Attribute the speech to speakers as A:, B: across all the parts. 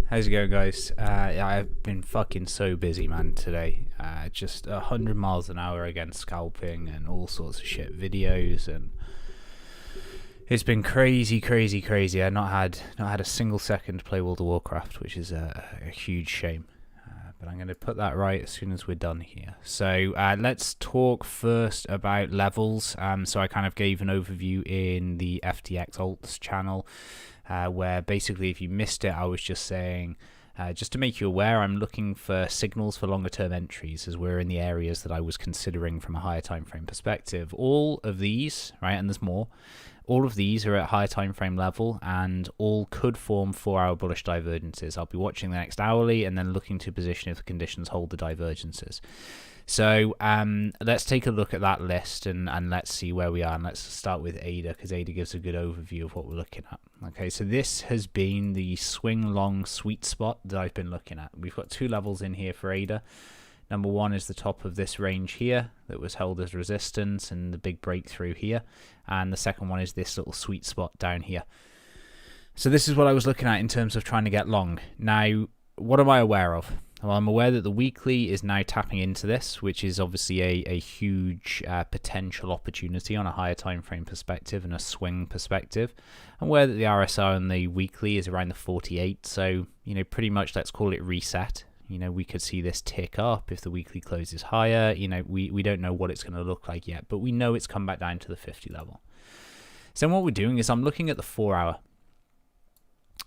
A: How's it going, guys? Yeah, I've been fucking so busy, man, today. Just 100 miles an hour against scalping and all sorts of shit videos, and it's been crazy. I've not had a single second to play World of Warcraft, which is a huge shame. But I'm going to put that right as soon as we're done here. So let's talk first about levels. So I kind of gave an overview in the FTX Alts channel, where basically if you missed it, I was just saying, just to make you aware, I'm looking for signals for longer term entries as we're in the areas that I was considering from a higher time frame perspective. All of these, right, and there's more, all of these are at higher time frame level and all could form 4-hour bullish divergences. I'll be watching the next hourly and then looking to position if the conditions hold the divergences. So let's take a look at that list and let's see where we are. And let's start with ADA, because ADA gives a good overview of what we're looking at. Okay, so this has been the swing long sweet spot that I've been looking at. We've got two levels in here for ADA. Number one is the top of this range here that was held as resistance and the big breakthrough here. And the second one is this little sweet spot down here. So this is what I was looking at in terms of trying to get long. Now, what am I aware of? Well, I'm aware that the weekly is now tapping into this, which is obviously a huge potential opportunity on a higher time frame perspective and a swing perspective. I'm aware that the RSI on the weekly is around the 48, so pretty much let's call it reset. We could see this tick up if the weekly closes higher. We don't know what it's going to look like yet, but we know it's come back down to the 50 level. So what we're doing is I'm looking at the 4-hour.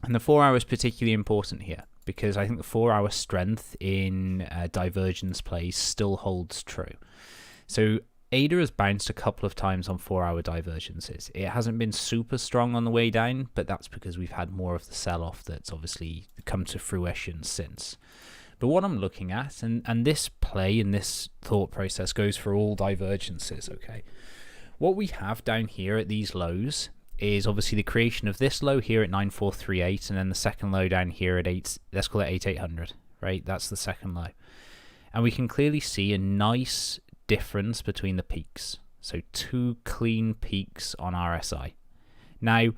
A: And the 4-hour is particularly important here because I think the 4-hour strength in divergence plays still holds true. So ADA has bounced a couple of times on 4-hour divergences. It hasn't been super strong on the way down, but that's because we've had more of the sell-off that's obviously come to fruition since. But what I'm looking at, and this play and this thought process goes for all divergences, okay? What we have down here at these lows is obviously the creation of this low here at 9438, and then the second low down here at 8, let's call it 8800, right? That's the second low. And we can clearly see a nice difference between the peaks. So two clean peaks on RSI. Now,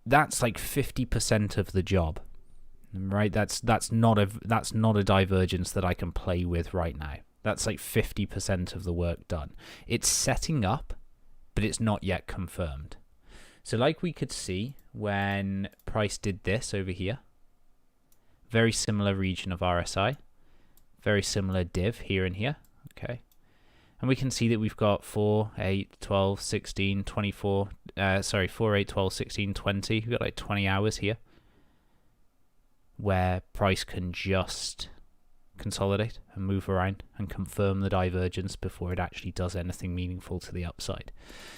A: that's like 50% of the job. Right, that's not a divergence that I can play with right now. That's like 50% of the work done. It's setting up, but it's not yet confirmed. So like we could see when price did this over here, very similar region of RSI, very similar div here and here, okay? And we can see that we've got 4, 8, 12, 16, 24, 4, 8, 12, 16, 20. We've got like 20 hours here, where price can just consolidate and move around and confirm the divergence before it actually does anything meaningful to the upside.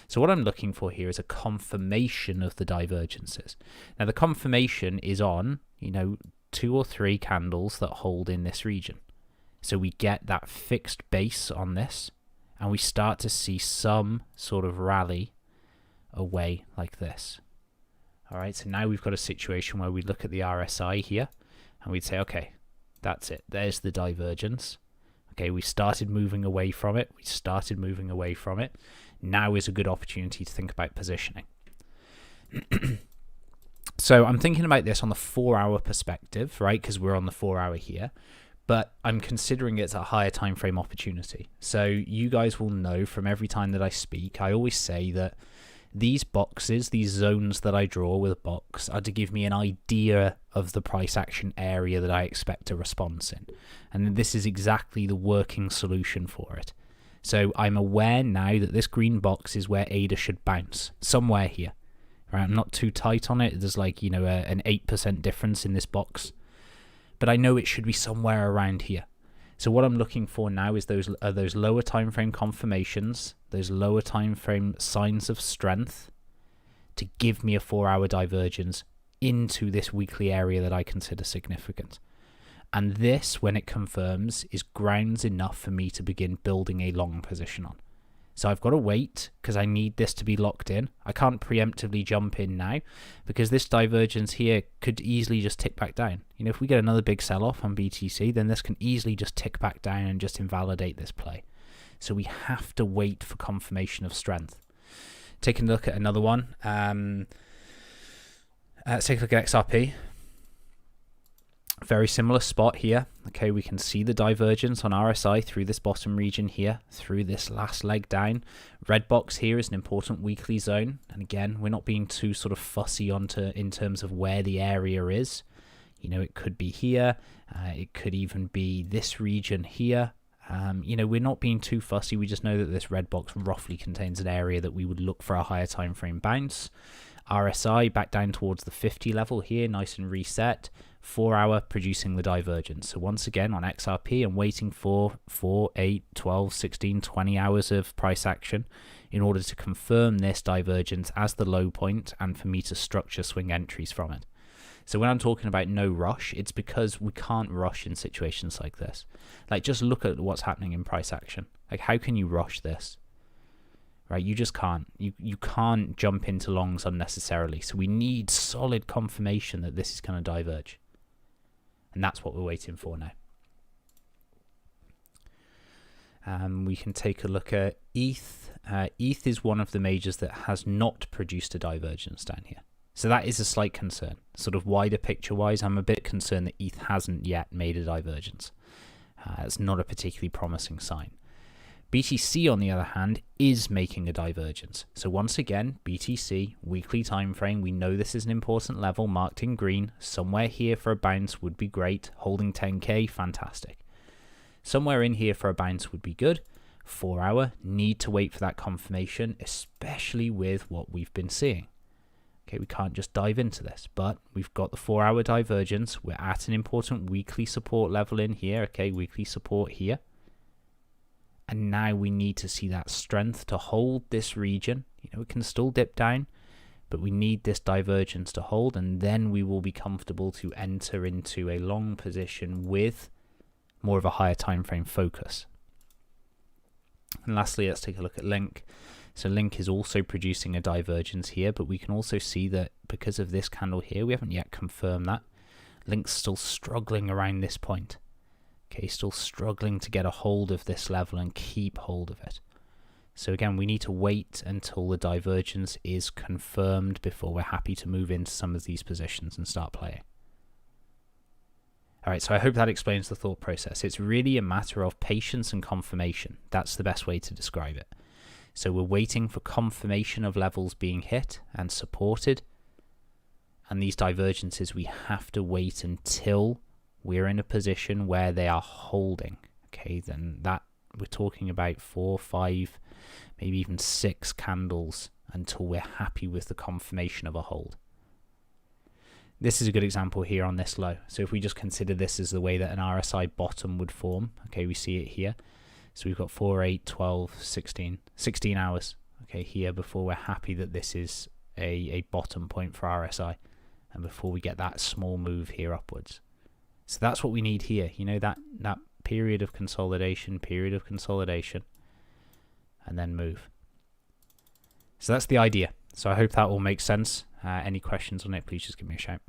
A: So what I'm looking for here is a confirmation of the divergences. Now the confirmation is on, 2 or 3 candles that hold in this region. So we get that fixed base on this and we start to see some sort of rally away like this. All right, so now we've got a situation where we look at the RSI here and we'd say, okay, that's it. There's the divergence. Okay, we started moving away from it. Now is a good opportunity to think about positioning. So I'm thinking about this on the 4-hour perspective, right? Because we're on the 4-hour here. But I'm considering it as a higher time frame opportunity. So you guys will know from every time that I speak, I always say that these boxes, these zones that I draw with a box are to give me an idea of the price action area that I expect a response in. And this is exactly the working solution for it. So I'm aware now that this green box is where ADA should bounce, somewhere here. Right? I'm not too tight on it. There's like, an 8% difference in this box. But I know it should be somewhere around here. So what I'm looking for now is those lower time frame confirmations, those lower time frame signs of strength to give me a 4-hour divergence into this weekly area that I consider significant. And this, when it confirms, is grounds enough for me to begin building a long position on. So I've got to wait because I need this to be locked in. I can't preemptively jump in now because this divergence here could easily just tick back down. If we get another big sell-off on BTC, then this can easily just tick back down and just invalidate this play. So we have to wait for confirmation of strength. Taking a look at another one. Let's take a look at XRP. Very similar spot here. Okay, we can see the divergence on RSI through this bottom region here, through this last leg down. Red box here is an important weekly zone. And again, we're not being too sort of fussy in terms of where the area is. You know, it could be here. It could even be this region here. You know, we're not being too fussy. We just know that this red box roughly contains an area that we would look for a higher time frame bounce. RSI back down towards the 50 level here, nice and reset. 4 hour producing the divergence. So once again on XRP, I'm waiting for 4, 8, 12, 16, 20 hours of price action in order to confirm this divergence as the low point and for me to structure swing entries from it. So when I'm talking about no rush, it's because we can't rush in situations like this. Like, just look at what's happening in price action. Like, how can you rush this? Right, you just can't. You can't jump into longs unnecessarily. So we need solid confirmation that this is going to diverge. And that's what we're waiting for now. We can take a look at ETH. ETH is one of the majors that has not produced a divergence down here. So that is a slight concern. Sort of wider picture-wise, I'm a bit concerned that ETH hasn't yet made a divergence. It's not a particularly promising sign. BTC, on the other hand, is making a divergence. So once again, BTC, weekly time frame, we know this is an important level marked in green. Somewhere here for a bounce would be great. Holding 10K, fantastic. Somewhere in here for a bounce would be good. 4 hour, need to wait for that confirmation, especially with what we've been seeing. Okay, we can't just dive into this, but we've got the 4 hour divergence. We're at an important weekly support level in here. Okay, weekly support here. And now we need to see that strength to hold this region. You know, it can still dip down, but we need this divergence to hold, and then we will be comfortable to enter into a long position with more of a higher time frame focus. And lastly, let's take a look at Link. So Link is also producing a divergence here, but we can also see that because of this candle here, we haven't yet confirmed that. Link's still struggling around this point. Okay, still struggling to get a hold of this level and keep hold of it. So again, we need to wait until the divergence is confirmed before we're happy to move into some of these positions and start playing. All right, so I hope that explains the thought process. It's really a matter of patience and confirmation. That's the best way to describe it. So we're waiting for confirmation of levels being hit and supported. And these divergences, we have to wait until we're in a position where they are holding. Okay, then that we're talking about 4, 5, maybe even 6 candles until we're happy with the confirmation of a hold. This is a good example here on this low. So if we just consider this as the way that an RSI bottom would form, okay, we see it here. So we've got 4, 8, 12, 16 hours, okay, here before we're happy that this is a bottom point for RSI and before we get that small move here upwards. So that's what we need here, you know, that period of consolidation, and then move. So that's the idea. So I hope that all makes sense. Any questions on it, please just give me a shout.